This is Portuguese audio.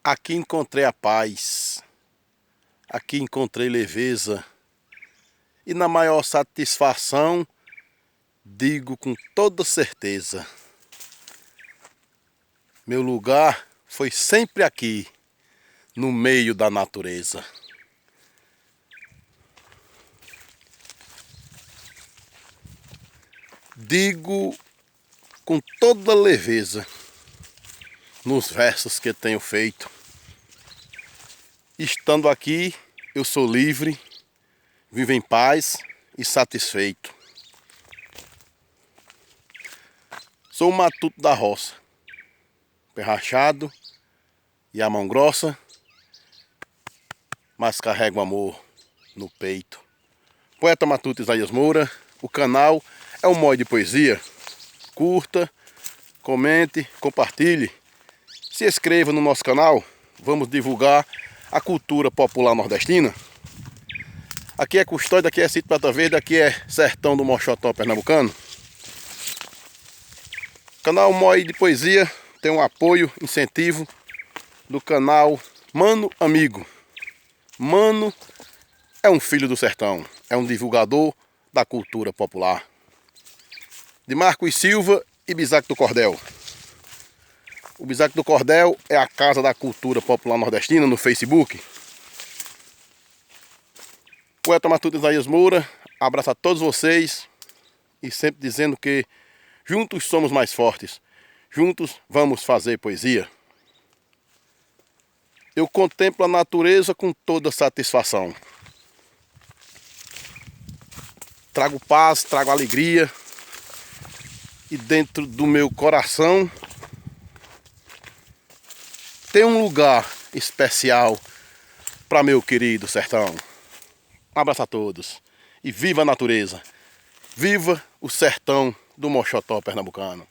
Aqui encontrei a paz, aqui encontrei leveza e na maior satisfação digo com toda certeza: meu lugar foi sempre aqui, no meio da natureza. Digo com toda leveza nos versos que tenho feito. Estando aqui, eu sou livre, vivo em paz e satisfeito. Sou um matuto da roça, pé rachado e a mão grossa, mas carrego amor no peito. Poeta Matuto Isaías Moura, o canal é um Moi de Poesia. Curta, comente, compartilhe, se inscreva no nosso canal, vamos divulgar a cultura popular nordestina. Aqui é Custódia, aqui é Sítio Prata Verde, aqui é Sertão do Moxotó pernambucano. O canal Moi de Poesia tem um apoio, incentivo do canal Mano Amigo. Mano é um filho do sertão, é um divulgador da cultura popular. De Marcos Silva e Bisaco do Cordel. O Bisaco do Cordel é a Casa da Cultura Popular Nordestina no Facebook. Poeta Matuto Isaías Moura, abraço a todos vocês e sempre dizendo que juntos somos mais fortes, juntos vamos fazer poesia. Eu contemplo a natureza com toda satisfação. Trago paz, trago alegria e dentro do meu coração tem um lugar especial para meu querido sertão. Um abraço a todos e viva a natureza, viva o sertão do Moxotó pernambucano.